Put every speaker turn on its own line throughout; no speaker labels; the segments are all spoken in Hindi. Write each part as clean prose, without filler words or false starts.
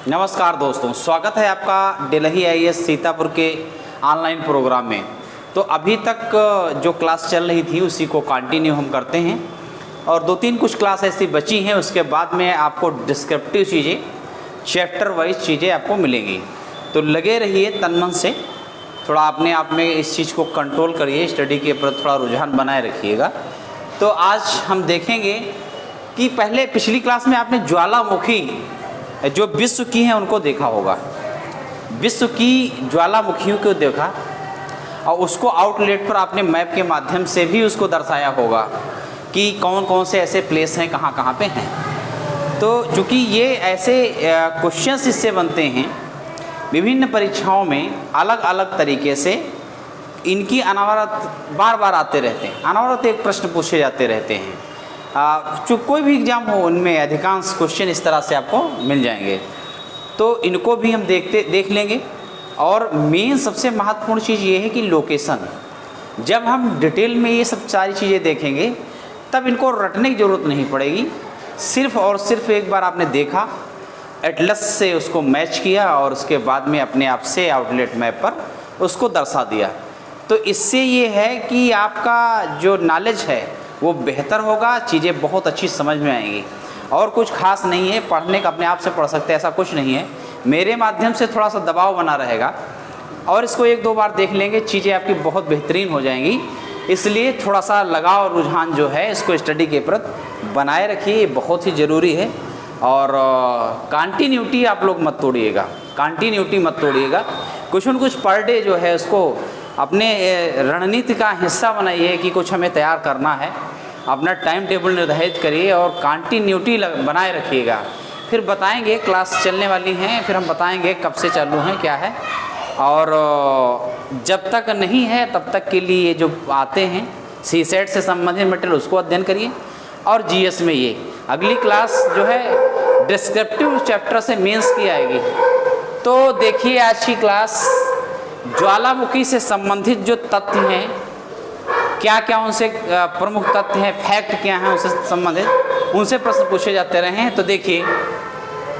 नमस्कार दोस्तों, स्वागत है आपका डेल्ही आईएएस सीतापुर के ऑनलाइन प्रोग्राम में। तो अभी तक जो क्लास चल रही थी उसी को कंटिन्यू हम करते हैं और दो तीन कुछ क्लास ऐसी बची हैं। उसके बाद में आपको डिस्क्रिप्टिव चीज़ें, चैप्टर वाइज चीज़ें आपको मिलेंगी। तो लगे रहिए तन मन से, थोड़ा अपने आप में इस चीज़ को कंट्रोल करिए, स्टडी के प्रति थोड़ा रुझान बनाए रखिएगा। तो आज हम देखेंगे कि पहले पिछली क्लास में आपने ज्वालामुखी जो विश्व की हैं उनको देखा होगा। विश्व की ज्वालामुखियों को देखा और उसको आउटलेट पर आपने मैप के माध्यम से भी उसको दर्शाया होगा कि कौन कौन से ऐसे प्लेस हैं, कहाँ कहाँ पे हैं। तो चूँकि ये ऐसे क्वेश्चंस इससे बनते हैं, विभिन्न परीक्षाओं में अलग अलग तरीके से इनकी अनावरत बार बार आते रहते हैं, अनावरत एक प्रश्न पूछे जाते रहते हैं। कोई भी एग्ज़ाम हो उनमें अधिकांश क्वेश्चन इस तरह से आपको मिल जाएंगे। तो इनको भी हम देख लेंगे। और मेन सबसे महत्वपूर्ण चीज़ ये है कि लोकेशन, जब हम डिटेल में ये सब सारी चीज़ें देखेंगे तब इनको रटने की ज़रूरत नहीं पड़ेगी। सिर्फ़ और सिर्फ एक बार आपने देखा, एटलस से उसको मैच किया और उसके बाद में अपने आप से आउटलेट मैप पर उसको दर्शा दिया। तो इससे ये है कि आपका जो नॉलेज है वो बेहतर होगा, चीज़ें बहुत अच्छी समझ में आएंगी। और कुछ खास नहीं है, पढ़ने का अपने आप से पढ़ सकते हैं ऐसा कुछ नहीं है। मेरे माध्यम से थोड़ा सा दबाव बना रहेगा और इसको एक दो बार देख लेंगे, चीज़ें आपकी बहुत बेहतरीन हो जाएंगी। इसलिए थोड़ा सा लगाव रुझान जो है इसको स्टडी के प्रति बनाए रखिए, ये बहुत ही ज़रूरी है। और कंटिन्यूटी आप लोग मत तोड़िएगा, कंटिन्यूटी मत तोड़िएगा। कुछ न कुछ पर डे जो है उसको अपने रणनीति का हिस्सा बनाइए कि कुछ हमें तैयार करना है। अपना टाइम टेबल निर्धारित करिए और कंटिन्यूटी बनाए रखिएगा। फिर बताएंगे, क्लास चलने वाली हैं, फिर हम बताएंगे कब से चालू हैं, क्या है। और जब तक नहीं है तब तक के लिए जो आते हैं सीसेट से संबंधित मटेरियल उसको अध्ययन करिए। और जीएस में ये अगली क्लास जो है डिस्क्रिप्टिव चैप्टर से मेंस की आएगी। तो देखिए आज की क्लास ज्वालामुखी से संबंधित जो तथ्य हैं, क्या क्या उनसे प्रमुख तथ्य हैं, फैक्ट क्या हैं उनसे संबंधित, उनसे प्रश्न पूछे जाते रहे हैं। तो देखिए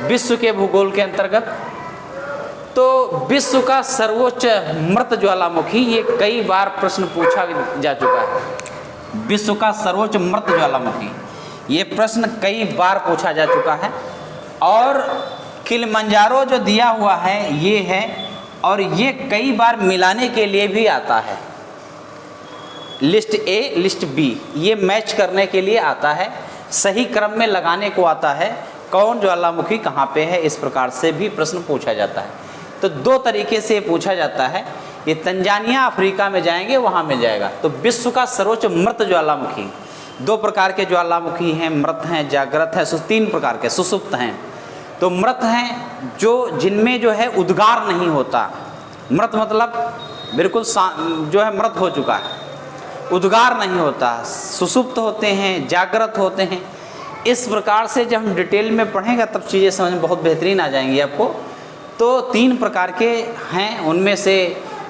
विश्व के भूगोल के अंतर्गत तो विश्व का सर्वोच्च मृत ज्वालामुखी, ये कई बार प्रश्न पूछा जा चुका है। विश्व का सर्वोच्च मृत ज्वालामुखी, ये प्रश्न कई बार पूछा जा चुका है। और किलिमंजारो जो दिया हुआ है ये है, और ये कई बार मिलाने के लिए भी आता है। लिस्ट ए लिस्ट बी ये मैच करने के लिए आता है, सही क्रम में लगाने को आता है, कौन ज्वालामुखी कहाँ पे है, इस प्रकार से भी प्रश्न पूछा जाता है। तो दो तरीके से पूछा जाता है। ये तंजानिया अफ्रीका में जाएंगे, वहाँ मिल जाएगा। तो विश्व का सर्वोच्च मृत ज्वालामुखी, दो प्रकार के ज्वालामुखी हैं, मृत हैं, जागृत है, तीन प्रकार के सुसुप्त हैं। तो मृत हैं जो जिनमें जो है उद्गार नहीं होता। मृत मतलब बिल्कुल जो है मृत हो चुका है, उद्गार नहीं होता। सुसुप्त होते हैं, जागृत होते हैं। इस प्रकार से जब हम डिटेल में पढ़ेंगे तब चीज़ें समझ में बहुत बेहतरीन आ जाएंगी आपको। तो तीन प्रकार के हैं, उनमें से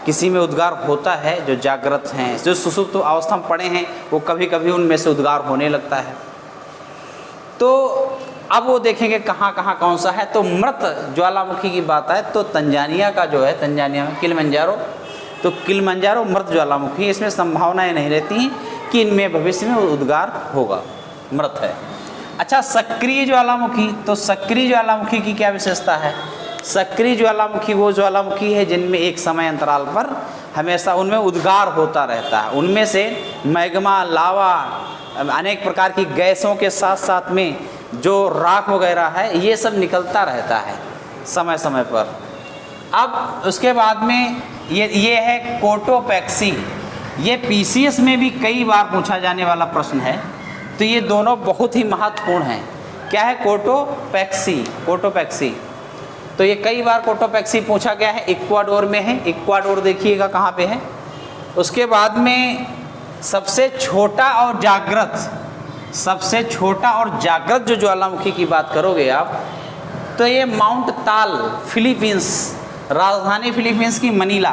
किसी में उद्गार होता है जो जागृत हैं। जो सुसुप्त अवस्था में पड़े हैं वो कभी कभी उनमें से उद्गार होने लगता है। तो अब वो देखेंगे कहाँ कहाँ कौन सा है। तो मृत ज्वालामुखी की बात है तो तंजानिया का जो है, तंजानिया में किलिमंजारो, तो किलिमंजारो मृत ज्वालामुखी, इसमें संभावनाएं नहीं रहती हैं कि इनमें भविष्य में उद्गार होगा, मृत है। अच्छा, सक्रिय ज्वालामुखी, तो सक्रिय ज्वालामुखी की क्या विशेषता है? सक्रिय ज्वालामुखी वो ज्वालामुखी है जिनमें एक समय अंतराल पर हमेशा उनमें उद्गार होता रहता है। उनमें से मैग्मा, लावा, अनेक प्रकार की गैसों के साथ साथ में जो राख वगैरह है ये सब निकलता रहता है समय समय पर। अब उसके बाद में ये है कोटोपैक्सी। ये पीसीएस में भी कई बार पूछा जाने वाला प्रश्न है। तो ये दोनों बहुत ही महत्वपूर्ण हैं। क्या है कोटोपैक्सी? कोटोपैक्सी तो ये कई बार कोटोपैक्सी पूछा गया है, इक्वाडोर में है। इक्वाडोर देखिएगा कहाँ पे है। उसके बाद में सबसे छोटा और जागृत, सबसे छोटा और जागृत जो ज्वालामुखी की बात करोगे आप, तो ये माउंट ताल, फिलीपींस, राजधानी फिलीपींस की मनीला,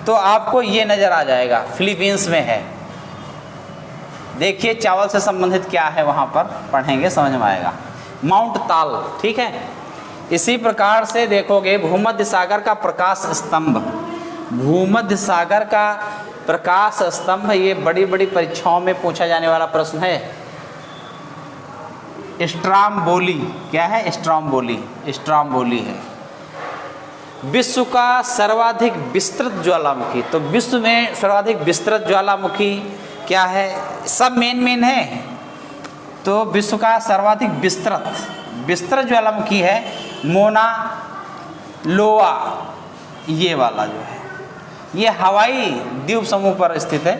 तो आपको ये नज़र आ जाएगा, फिलीपींस में है। देखिए चावल से संबंधित क्या है वहाँ पर पढ़ेंगे, समझ में आएगा। माउंट ताल, ठीक है। इसी प्रकार से देखोगे भूमध्य सागर का प्रकाश स्तंभ, भूमध्य सागर का प्रकाश स्तंभ, ये बड़ी बड़ी परीक्षाओं में पूछा जाने वाला प्रश्न है। स्ट्राम्बोली, क्या है? स्ट्राम्बोली, स्ट्राम्बोली है। विश्व का सर्वाधिक विस्तृत ज्वालामुखी, तो विश्व में सर्वाधिक विस्तृत ज्वालामुखी क्या है? सब मेन है। तो विश्व का सर्वाधिक विस्तृत ज्वालामुखी है मोना लोआ, ये वाला जो है, ये हवाई द्वीप समूह पर स्थित है।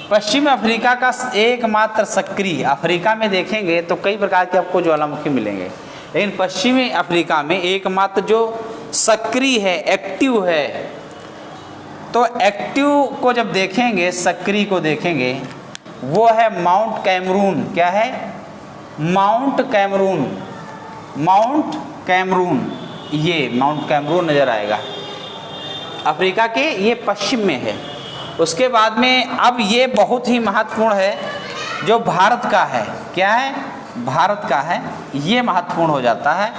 पश्चिम अफ्रीका का एकमात्र सक्रिय, अफ्रीका में देखेंगे तो कई प्रकार के आपको ज्वालामुखी मिलेंगे, लेकिन पश्चिमी अफ्रीका में एकमात्र जो सक्रिय है, एक्टिव है, तो एक्टिव को जब देखेंगे, सक्रिय को देखेंगे, वो है माउंट कैमरून। क्या है? माउंट कैमरून, माउंट कैमरून, ये माउंट कैमरून नज़र आएगा अफ्रीका के, ये पश्चिम में है। उसके बाद में अब ये बहुत ही महत्वपूर्ण है, जो भारत का है। क्या है? भारत का है, ये महत्वपूर्ण हो जाता है।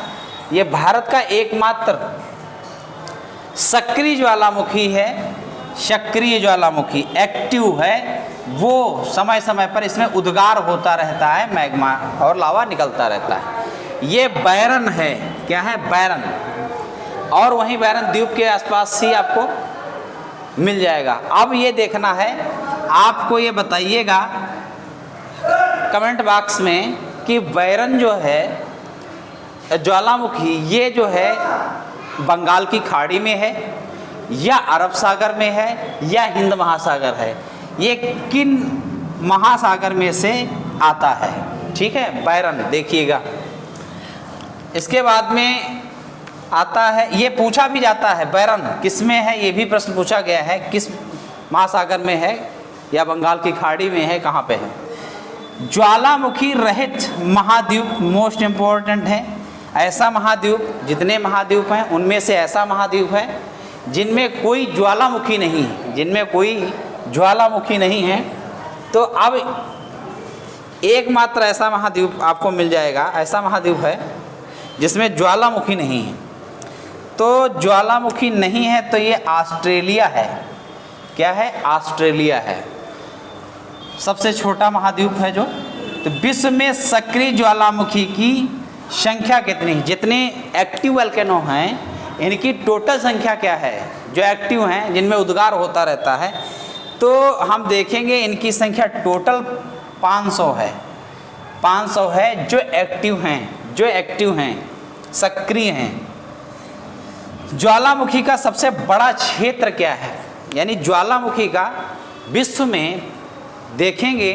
ये भारत का एकमात्र सक्रिय ज्वालामुखी है, सक्रिय ज्वालामुखी, एक्टिव है, वो समय समय पर इसमें उद्गार होता रहता है, मैग्मा और लावा निकलता रहता है। ये बैरन है। क्या है? बैरन। और वहीं बैरन द्वीप के आसपास ही आपको मिल जाएगा। अब ये देखना है आपको, ये बताइएगा कमेंट बॉक्स में कि बैरन जो है ज्वालामुखी, ये जो है बंगाल की खाड़ी में है या अरब सागर में है या हिंद महासागर है, ये किन महासागर में से आता है? ठीक है, बैरन देखिएगा। इसके बाद में आता है, ये पूछा भी जाता है बैरन किस में है, ये भी प्रश्न पूछा गया है, किस महासागर में है या बंगाल की खाड़ी में है, कहाँ पे है। ज्वालामुखी रहित महाद्वीप मोस्ट इम्पोर्टेंट है। ऐसा महाद्वीप, जितने महाद्वीप हैं उनमें से ऐसा महाद्वीप है जिनमें कोई ज्वालामुखी नहीं है, जिनमें कोई ज्वालामुखी नहीं है। तो अब एकमात्र ऐसा महाद्वीप आपको मिल जाएगा, ऐसा महाद्वीप है जिसमें ज्वालामुखी नहीं है। तो ज्वालामुखी नहीं है तो ये ऑस्ट्रेलिया है। क्या है? ऑस्ट्रेलिया है, सबसे छोटा महाद्वीप है जो। तो विश्व में सक्रिय ज्वालामुखी की संख्या कितनी है? जितने एक्टिव वोल्केनो हैं इनकी टोटल संख्या क्या है जो एक्टिव हैं, जिनमें उद्गार होता रहता है? तो हम देखेंगे इनकी संख्या टोटल 500 है, 500 है जो एक्टिव हैं, जो एक्टिव हैं, सक्रिय हैं। ज्वालामुखी का सबसे बड़ा क्षेत्र क्या है? यानी ज्वालामुखी का विश्व में देखेंगे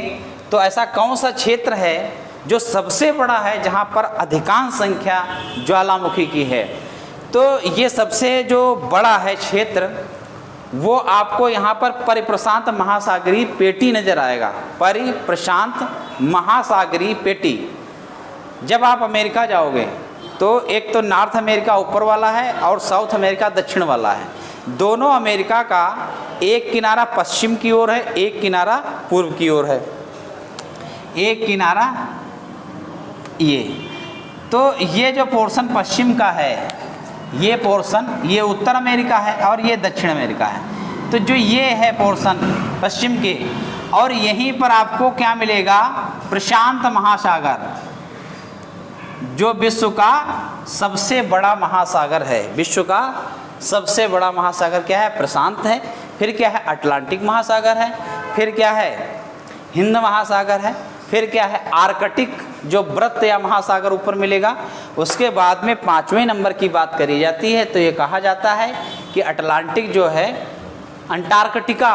तो ऐसा कौन सा क्षेत्र है जो सबसे बड़ा है, जहाँ पर अधिकांश संख्या ज्वालामुखी की है? तो ये सबसे जो बड़ा है क्षेत्र, वो आपको यहाँ पर परिप्रशांत महासागरीय पेटी नज़र आएगा। परिप्रशांत महासागरीय पेटी। जब आप अमेरिका जाओगे तो एक तो नॉर्थ अमेरिका ऊपर वाला है और साउथ अमेरिका दक्षिण वाला है। दोनों अमेरिका का एक किनारा पश्चिम की ओर है, एक किनारा पूर्व की ओर है, एक किनारा ये। तो ये जो पोर्शन पश्चिम का है, ये पोर्शन, ये उत्तर अमेरिका है और ये दक्षिण अमेरिका है। तो जो ये है पोर्शन पश्चिम के, और यहीं पर आपको क्या मिलेगा? प्रशांत महासागर, जो विश्व का सबसे बड़ा महासागर है। विश्व का सबसे बड़ा महासागर क्या है? प्रशांत है। फिर क्या है? अटलांटिक महासागर है। फिर क्या है? हिंद महासागर है। फिर क्या है? आर्कटिक जो वृत्त या महासागर ऊपर मिलेगा। उसके बाद में 5वें नंबर की बात करी जाती है तो ये कहा जाता है कि अटलांटिक जो है, अंटार्कटिका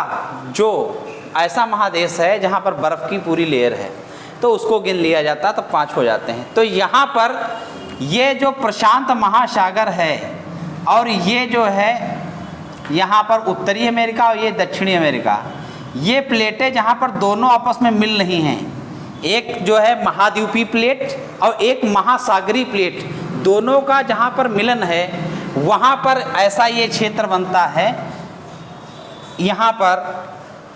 जो ऐसा महादेश है जहाँ पर बर्फ़ की पूरी लेयर है, तो उसको गिन लिया जाता है, तो 5 हो जाते हैं। तो यहाँ पर ये जो प्रशांत महासागर है और ये जो है यहाँ पर उत्तरी अमेरिका और ये दक्षिणी अमेरिका, ये प्लेटें जहाँ पर दोनों आपस में मिल रही हैं, एक जो है महाद्वीपीय प्लेट और एक महासागरीय प्लेट, दोनों का जहाँ पर मिलन है वहाँ पर ऐसा ये क्षेत्र बनता है। यहाँ पर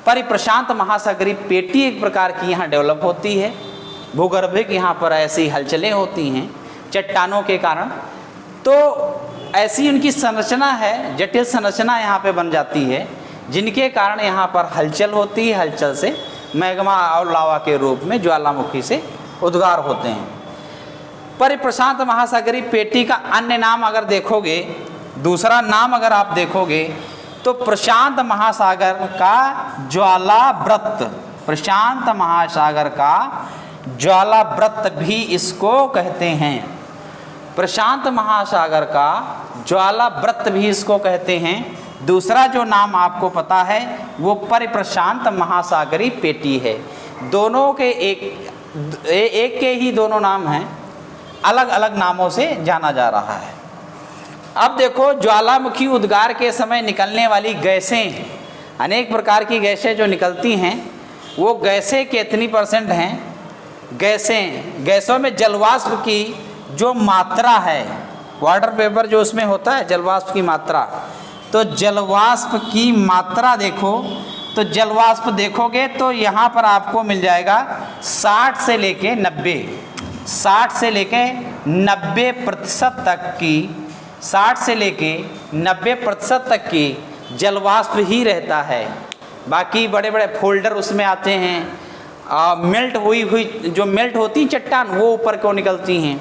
परिप्रशांत महासागरीय पेटी एक प्रकार की यहाँ डेवलप होती है, भूगर्भिक यहाँ पर ऐसी हलचलें होती हैं, चट्टानों के कारण। तो ऐसी उनकी संरचना है, जटिल संरचना यहाँ पे बन जाती है, जिनके कारण यहाँ पर हलचल होती है। हलचल से मैग्मा और लावा के रूप में ज्वालामुखी से उद्गार होते हैं। परिप्रशांत महासागरीय पेटी का अन्य नाम अगर देखोगे, दूसरा नाम अगर आप देखोगे तो प्रशांत महासागर का ज्वालाव्रत, प्रशांत महासागर का ज्वालाव्रत भी इसको कहते हैं। प्रशांत महासागर का ज्वालाव्रत भी इसको कहते हैं। दूसरा जो नाम आपको पता है वो परिप्रशांत महासागरीय पेटी है। दोनों के एक के ही दोनों नाम हैं, अलग अलग नामों से जाना जा रहा है। अब देखो, ज्वालामुखी उद्गार के समय निकलने वाली गैसें, अनेक प्रकार की गैसें जो निकलती हैं, वो गैसें कितनी % हैं? गैसों में जलवाष्प की जो मात्रा है, वाटर वेपर जो उसमें होता है, जलवाष्प की मात्रा, तो जलवाष्प की मात्रा देखो, तो जलवाष्प देखोगे तो यहाँ पर आपको मिल जाएगा 60 से लेके 90% तक की, 60 से लेके 90% तक की जलवाष्प ही रहता है। बाकी बड़े बड़े फोल्डर उसमें आते हैं, मेल्ट जो मेल्ट होती चट्टान वो ऊपर को निकलती हैं।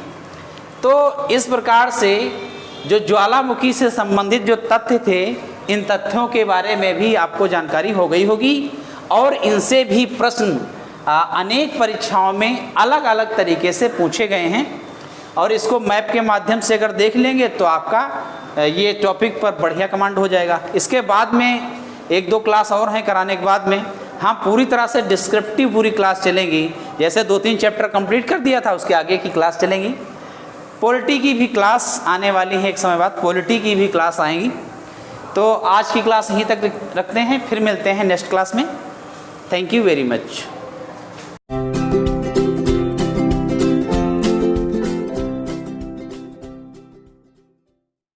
तो इस प्रकार से जो ज्वालामुखी से संबंधित जो तथ्य थे, इन तथ्यों के बारे में भी आपको जानकारी हो गई होगी, और इनसे भी प्रश्न अनेक परीक्षाओं में अलग अलग तरीके से पूछे गए हैं। और इसको मैप के माध्यम से अगर देख लेंगे तो आपका ये टॉपिक पर बढ़िया कमांड हो जाएगा। इसके बाद में 1-2 क्लास और हैं कराने के बाद में हाँ पूरी तरह से डिस्क्रिप्टिव पूरी क्लास चलेंगी। जैसे 2-3 चैप्टर कंप्लीट कर दिया था, उसके आगे की क्लास चलेंगी। पॉलिटी की भी क्लास आने वाली है, एक समय बाद पॉलिटी की भी क्लास आएंगी। तो आज की क्लास यहीं तक रखते हैं, फिर मिलते हैं नेक्स्ट क्लास में। Thank you very much.